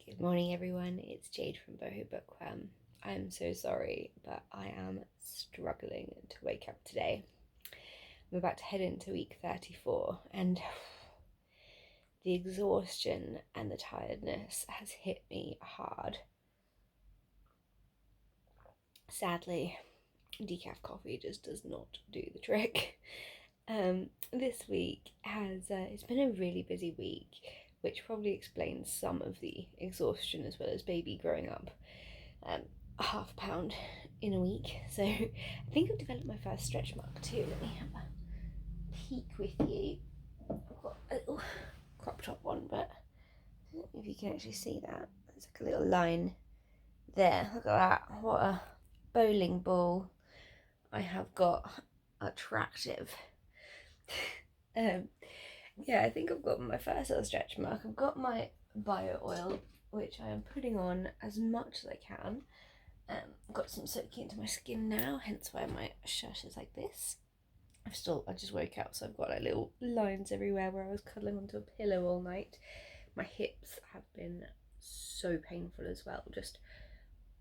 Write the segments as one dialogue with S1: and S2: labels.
S1: Good morning, everyone. It's Jade from Boho Bookworm. I'm so sorry, but I am struggling to wake up today. I'm about to head into week 34, and the exhaustion and the tiredness has hit me hard. Sadly, decaf coffee just does not do the trick. This week it's been a really busy week, which probably explains some of the exhaustion as well as baby growing up. um, a half pound in a week. So I think I've developed my first stretch mark too. Let me have a peek with you. I've got a little crop top on, but I don't know if you can actually see that. There's like a little line there. Look at that. What a bowling ball I have got. Attractive. um, yeah, I think I've got my first little stretch mark. I've got my bio oil, which I am putting on as much as I can. Got some soaking into my skin now, hence why my shirt is like this. I just woke up, so I've got like little lines everywhere where I was cuddling onto a pillow all night. My hips have been so painful as well. Just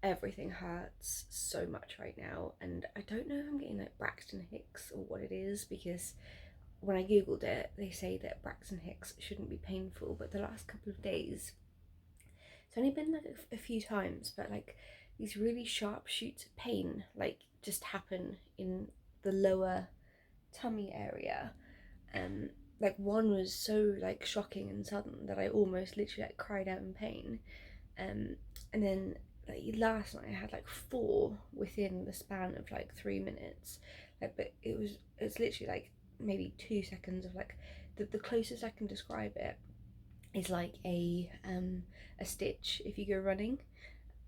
S1: everything hurts so much right now, and I don't know if I'm getting like Braxton Hicks or what it is, because when I googled it, they say that Braxton Hicks shouldn't be painful, but the last couple of days it's only been like a few times, but like these really sharp shoots of pain like just happen in the lower tummy area. Um, like one was so like shocking and sudden that I almost literally like cried out in pain. Um, and then like last night I had like four within the span of like 3 minutes. Like, but it's literally like maybe 2 seconds of like the closest I can describe it is like a stitch if you go running.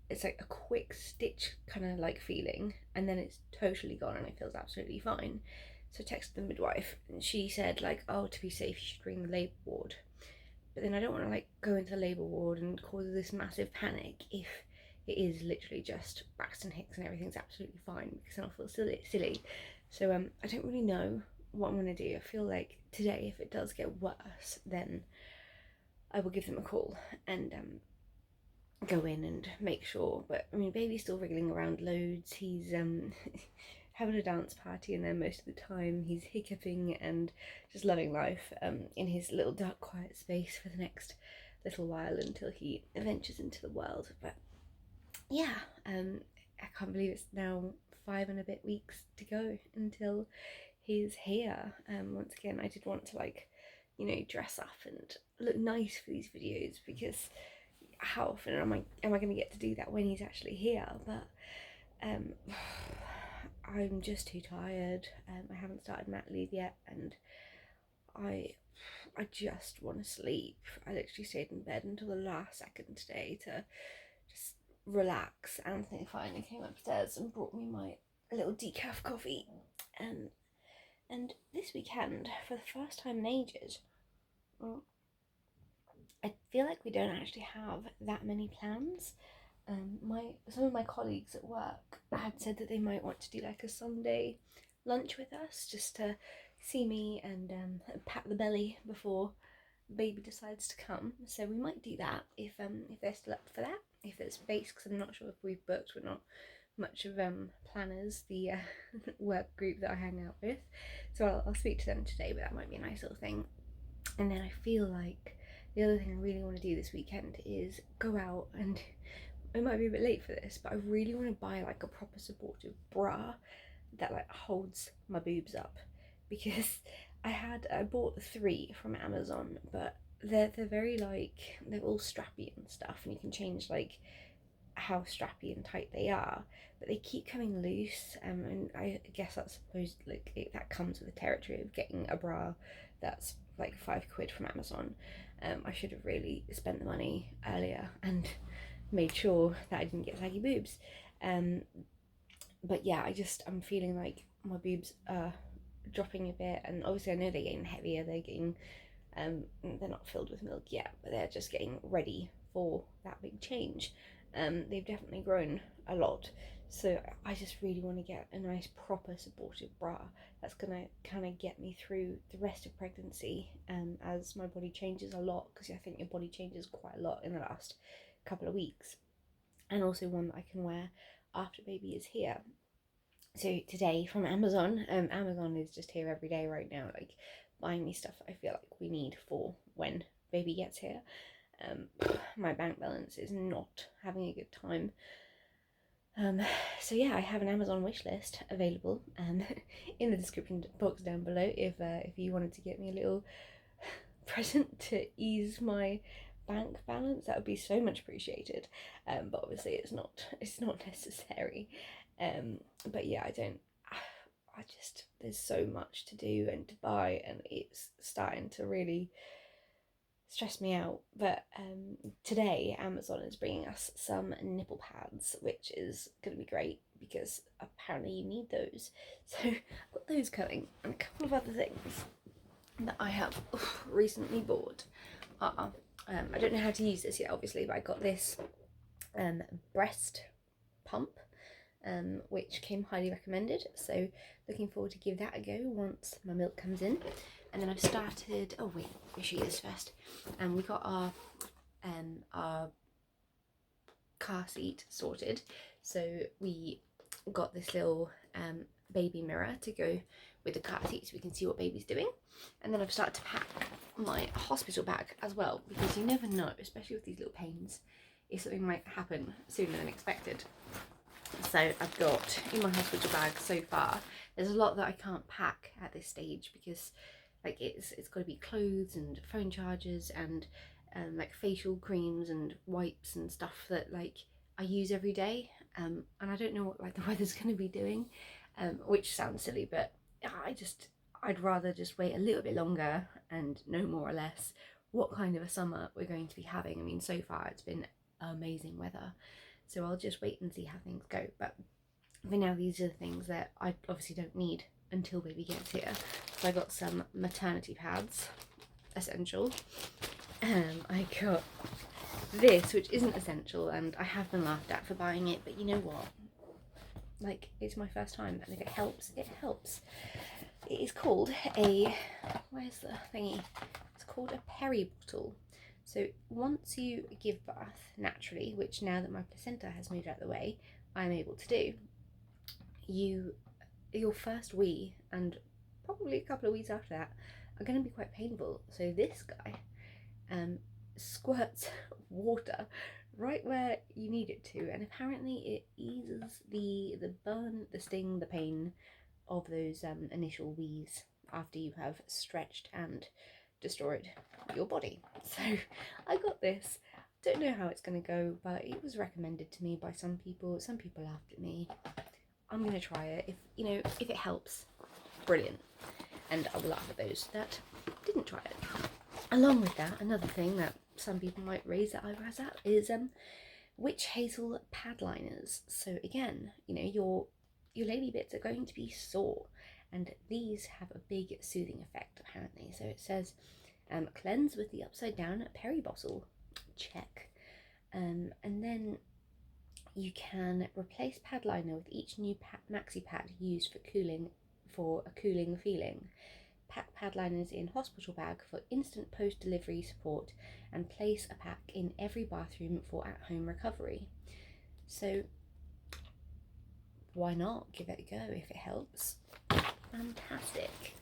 S1: It's like a quick stitch kind of like feeling, and then it's totally gone and it feels absolutely fine. So I texted the midwife and she said like, oh, to be safe you should ring the labour ward. But then I don't want to like go into the labour ward and cause this massive panic if it is literally just Braxton Hicks and everything's absolutely fine, because then I'll feel silly. So I don't really know what I'm gonna do. I feel like today, if it does get worse, then I will give them a call and go in and make sure. But I mean, baby's still wriggling around loads. He's having a dance party in there most of the time. He's hiccuping and just loving life in his little dark quiet space for the next little while until he ventures into the world. But yeah, I can't believe it's now 5 and a bit weeks to go until he's here. Once again, I did want to like, dress up and look nice for these videos, because how often am I going to get to do that when he's actually here? But um, I'm just too tired. I haven't started mat leave yet, and I I just want to sleep. I literally stayed in bed until the last second today to just relax. Anthony finally came upstairs and brought me my little decaf coffee, and this weekend, for the first time in ages, well, I feel like we don't actually have that many plans. My Some of my colleagues at work had said that they might want to do like a Sunday lunch with us, just to see me and pat the belly before baby decides to come. So we might do that if they're still up for that, if there's space, because I'm not sure if we've booked. We're not much of planners, the work group that I hang out with. So I'll speak to them today, but that might be a nice little thing. And then I feel like the other thing I really want to do this weekend is go out, and it might be a bit late for this, but I really want to buy like a proper supportive bra that like holds my boobs up, because I bought three from Amazon, but they're very like, they're all strappy and stuff, and you can change like how strappy and tight they are, but they keep coming loose. And I guess that's supposed like that comes with the territory of getting a bra that's like £5 from Amazon. I should have really spent the money earlier and made sure that I didn't get saggy boobs. Um, but yeah, I'm feeling like my boobs are dropping a bit, and obviously I know they're getting heavier. They're not filled with milk yet, but they're just getting ready for that big change. They've definitely grown a lot, so I just really want to get a nice proper supportive bra that's gonna kind of get me through the rest of pregnancy, as my body changes a lot, because I think your body changes quite a lot in the last couple of weeks, and also one that I can wear after baby is here. So today from Amazon, Amazon is just here every day right now, like buying me stuff I feel like we need for when baby gets here. My bank balance is not having a good time. So yeah, I have an Amazon wish list available in the description box down below if you wanted to get me a little present to ease my bank balance. That would be so much appreciated. But obviously it's not necessary. But yeah, I just, there's so much to do and to buy, and it's starting to really stress me out. But today Amazon is bringing us some nipple pads, which is going to be great because apparently you need those. So I've got those coming, and a couple of other things that I have recently bought are I don't know how to use this yet, obviously, but I got this breast pump, which came highly recommended. So looking forward to give that a go once my milk comes in. And then I've started. Oh wait, let me show you this first. And we got our car seat sorted. So we got this little baby mirror to go with the car seat so we can see what baby's doing. And then I've started to pack my hospital bag as well, because you never know, especially with these little pains, if something might happen sooner than expected. So I've got in my hospital bag so far, there's a lot that I can't pack at this stage because like it's got to be clothes and phone chargers and like facial creams and wipes and stuff that like I use every day, and I don't know what like the weather's going to be doing, which sounds silly, but I'd rather just wait a little bit longer and know more or less what kind of a summer we're going to be having. I mean, so far it's been amazing weather, so I'll just wait and see how things go. But for now, these are the things that I obviously don't need until baby gets here. So I got some maternity pads, essential. I got this, which isn't essential, and I have been laughed at for buying it, but you know what? Like, it's my first time, and if it helps, it helps. It is called a, where's the thingy? It's called a peri bottle. So once you give birth naturally, which now that my placenta has moved out of the way, I'm able to do, your first wee and probably a couple of weeks after that are going to be quite painful. So this guy squirts water right where you need it to, and apparently it eases the burn, the sting, the pain of those initial wees after you have stretched and destroyed your body. So I got this. Don't know how it's going to go, but it was recommended to me by some people. Some people laughed at me. I'm going to try it. If it helps, brilliant. And I will laugh at those that didn't try it. Along with that, another thing that some people might raise their eyebrows at is witch hazel pad liners. So again, your lady bits are going to be sore, and these have a big soothing effect apparently. So it says cleanse with the upside down peri bottle. Check. And then you can replace pad liner with each new maxi pad used for a cooling feeling. Pack pad liners in hospital bag for instant post-delivery support, and place a pack in every bathroom for at-home recovery. So why not give it a go if it helps? Fantastic.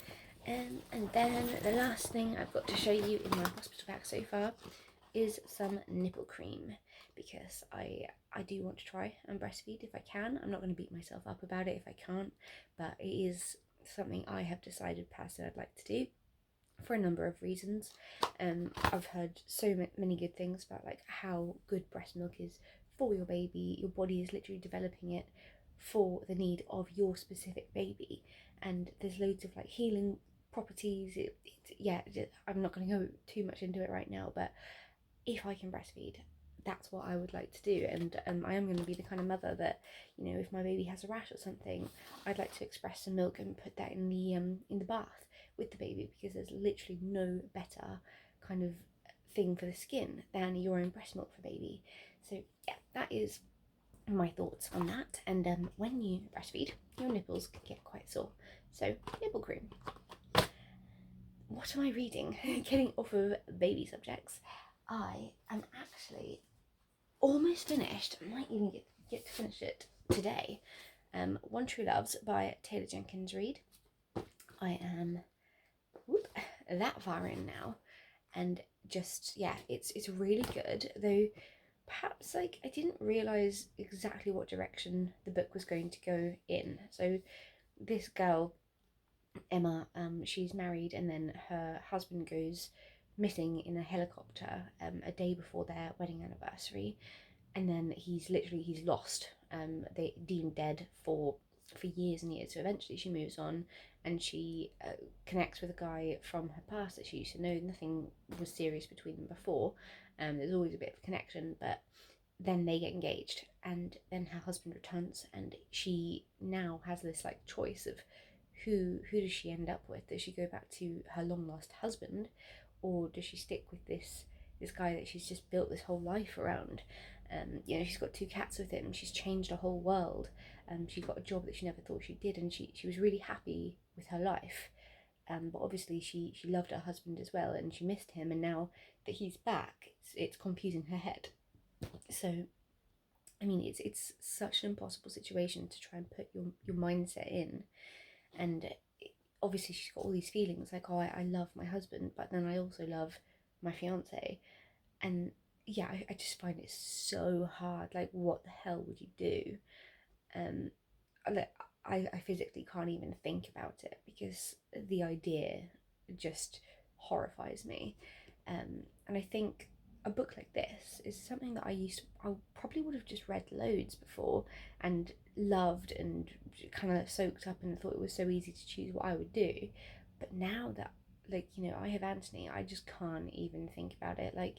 S1: And then the last thing I've got to show you in my hospital bag so far is some nipple cream, because I do want to try and breastfeed if I can. I'm not going to beat myself up about it if I can't, but it is something I have decided personally I'd like to do for a number of reasons. I've heard so many good things about like how good breast milk is for your baby. Your body is literally developing it for the need of your specific baby, and there's loads of like healing properties. I'm not going to go too much into it right now, but if I can breastfeed, that's what I would like to do. And I am going to be the kind of mother that, if my baby has a rash or something, I'd like to express some milk and put that in the bath with the baby, because there's literally no better kind of thing for the skin than your own breast milk for baby. So yeah, that is my thoughts on that. And when you breastfeed, your nipples can get quite sore, so nipple cream. What am I reading? Getting off of baby subjects, I am actually almost finished. I might even get to finish it today. One True Loves by Taylor Jenkins Reid. I am that far in now, and just yeah, it's really good. Though perhaps like I didn't realize exactly what direction the book was going to go in. So this girl, Emma, she's married, and then her husband goes missing in a helicopter a day before their wedding anniversary, and then he's lost. They deemed dead for years and years. So eventually she moves on, and she connects with a guy from her past that she used to know. Nothing was serious between them before. There's always a bit of a connection, but then they get engaged, and then her husband returns, and she now has this like choice of who does she end up with? Does she go back to her long lost husband, or does she stick with this guy that she's just built this whole life around? She's got 2 cats with him. She's changed her whole world. She got a job that she never thought she did, and she was really happy with her life. But obviously she loved her husband as well, and she missed him. And now that he's back, it's confusing her head. So I mean, it's such an impossible situation to try and put your mindset in, and obviously she's got all these feelings like, oh, I love my husband, but then I also love my fiance, and yeah, I just find it so hard. Like, what the hell would you do? Um, I physically can't even think about it because the idea just horrifies me. And I think a book like this is something that I probably would have just read loads before and loved and kind of soaked up and thought it was so easy to choose what I would do. But now that, like, I have Anthony, I just can't even think about it. Like,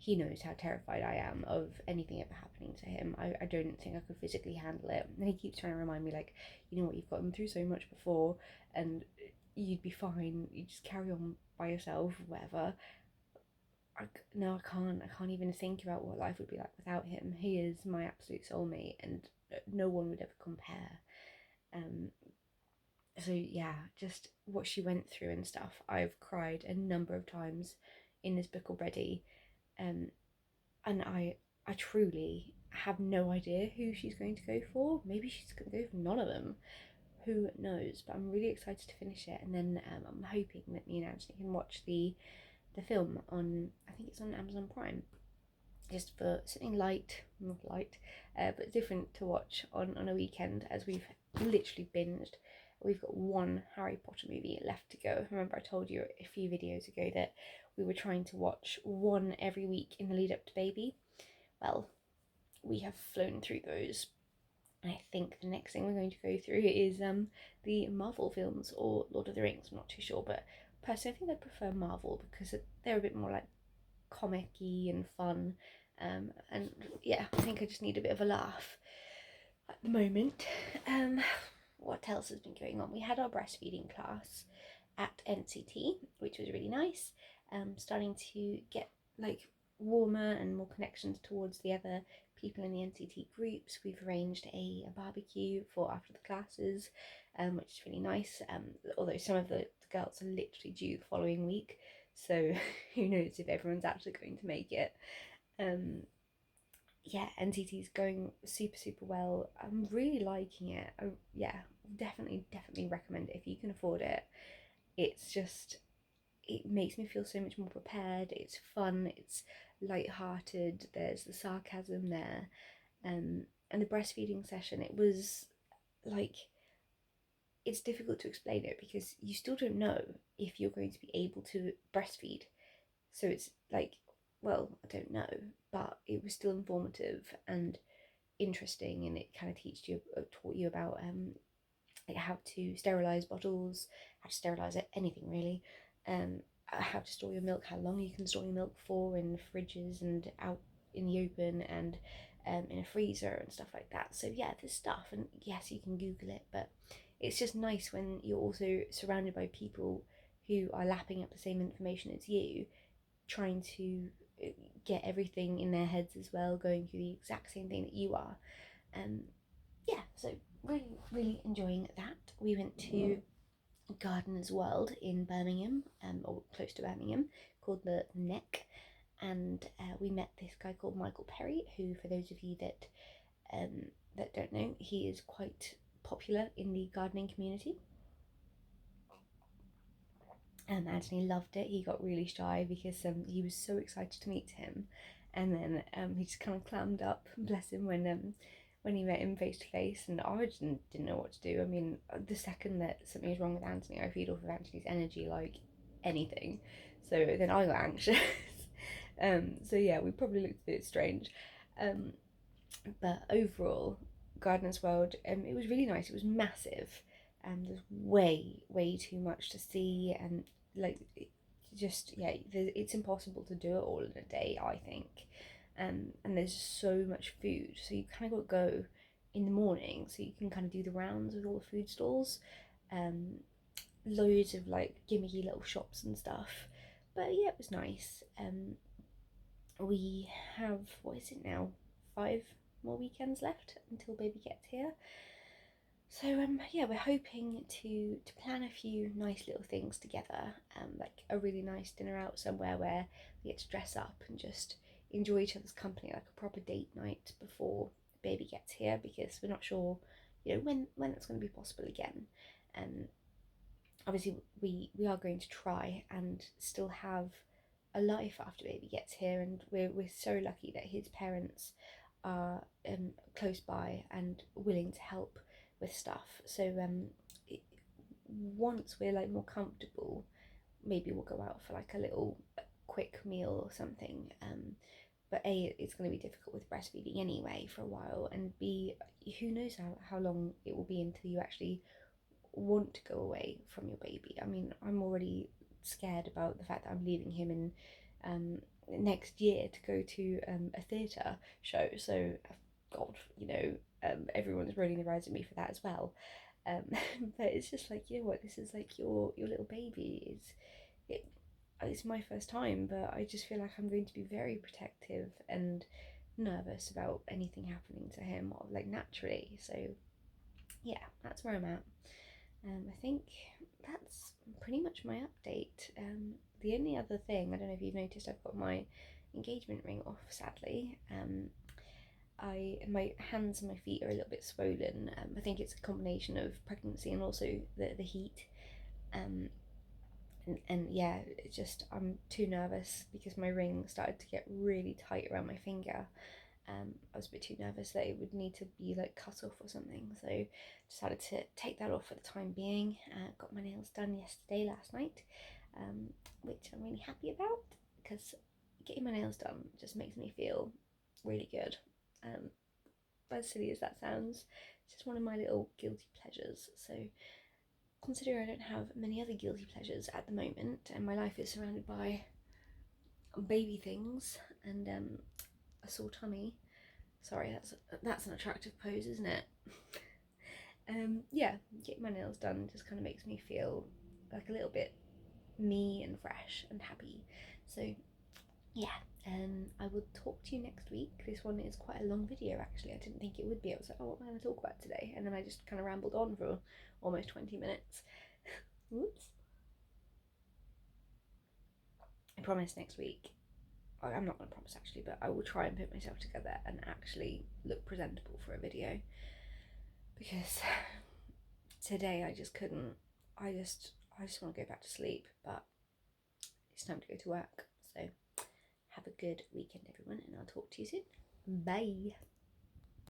S1: he knows how terrified I am of anything ever happening to him. I don't think I could physically handle it. And he keeps trying to remind me, like, you know what, you've gotten through so much before, and you'd be fine. You just carry on by yourself, whatever. No, I can't. I can't even think about what life would be like without him. He is my absolute soulmate, and no one would ever compare. Um, so yeah, just what she went through and stuff. I've cried a number of times in this book already, um, and I truly have no idea who she's going to go for. Maybe she's going to go for none of them. Who knows? But I'm really excited to finish it, and then I'm hoping that me and Anthony can watch the film on, I think it's on Amazon Prime, just for something light, not light, but different to watch on a weekend, as we've literally binged. We've got one Harry Potter movie left to go. Remember I told you a few videos ago that we were trying to watch one every week in the lead up to Baby? Well, we have flown through those. And I think the next thing we're going to go through is the Marvel films or Lord of the Rings. I'm not too sure, but personally I think I prefer Marvel because they're a bit more like comic-y and fun. And yeah, I think I just need a bit of a laugh at the moment. What else has been going on? We had our breastfeeding class at NCT, which was really nice. Starting to get like warmer and more connections towards the other people in the NCT groups. We've arranged a barbecue for after the classes, which is really nice. Although some of the girls are literally due the following week, so who knows if everyone's actually going to make it. Yeah, NCT is going super well. I'm really liking it. Yeah, definitely recommend it if you can afford it. It's just, it makes me feel so much more prepared. It's fun, it's light-hearted, there's the sarcasm there. And the breastfeeding session, it was like, it's difficult to explain it because you still don't know if you're going to be able to breastfeed. So it's like, well, I don't know, but it was still informative and interesting, and it kind of taught you about like how to sterilize bottles, how to sterilize anything really, how to store your milk, how long you can store your milk for in fridges and out in the open, and in a freezer and stuff like that. So yeah, there's stuff, and yes, you can Google it, but it's just nice when you're also surrounded by people who are lapping up the same information as you, trying to get everything in their heads as well, going through the exact same thing that you are. Yeah, so really enjoying that. We went to Gardener's World in Birmingham, or close to Birmingham, called the Neck. and we met this guy called Michael Perry, who, for those of you that don't know, he is quite popular in the gardening community. Anthony loved it. He got really shy because he was so excited to meet him, and then he just kind of clammed up, bless him, when he met him face to face. And I just didn't know what to do. I mean, the second that something was wrong with Anthony, I feed off of Anthony's energy like anything. So then I got anxious. So yeah, we probably looked a bit strange. But overall, Gardener's World, it was really nice. It was massive, and there's way too much to see, and like just yeah, it's impossible to do it all in a day, I think. And there's so much food, so you kind of got to go in the morning so you can kind of do the rounds with all the food stalls. Loads of like gimmicky little shops and stuff, but yeah, it was nice. We have, what is it now, 5 more weekends left until baby gets here. So yeah, we're hoping to plan a few nice little things together, like a really nice dinner out somewhere where we get to dress up and just enjoy each other's company, like a proper date night before baby gets here, because we're not sure, when that's going to be possible again. And obviously we are going to try and still have a life after baby gets here, and we're so lucky that his parents are close by and willing to help with stuff. So once we're like more comfortable, maybe we'll go out for like a little quick meal or something. But A, it's going to be difficult with breastfeeding anyway for a while, and B, who knows how long it will be until you actually want to go away from your baby. I mean, I'm already scared about the fact that I'm leaving him in next year to go to a theatre show. So, God, everyone's rolling their eyes at me for that as well. But it's just like, what, this is like your little baby. It's my first time, but I just feel like I'm going to be very protective and nervous about anything happening to him, like naturally. So yeah, that's where I'm at. I think that's pretty much my update. The only other thing, I don't know if you've noticed, I've got my engagement ring off, sadly. My hands and my feet are a little bit swollen. I think it's a combination of pregnancy and also the heat. And yeah, it's just I'm too nervous because my ring started to get really tight around my finger. I was a bit too nervous that it would need to be like cut off or something, so decided to take that off for the time being. Got my nails done last night, which I'm really happy about, because getting my nails done just makes me feel really good. As silly as that sounds, it's just one of my little guilty pleasures. So considering I don't have many other guilty pleasures at the moment, and my life is surrounded by baby things and a sore tummy. Sorry, that's an attractive pose, isn't it? Yeah, getting my nails done just kind of makes me feel like a little bit me and fresh and happy. So yeah, I will talk to you next week. This one is quite a long video, actually. I didn't think it would be. I was like, oh, what am I going to talk about today? And then I just kind of rambled on for almost 20 minutes. Whoops. I promise next week, I'm not going to promise actually, but I will try and put myself together and actually look presentable for a video, because today I just couldn't. I just want to go back to sleep, but it's time to go to work. So have a good weekend, everyone, and I'll talk to you soon. Bye.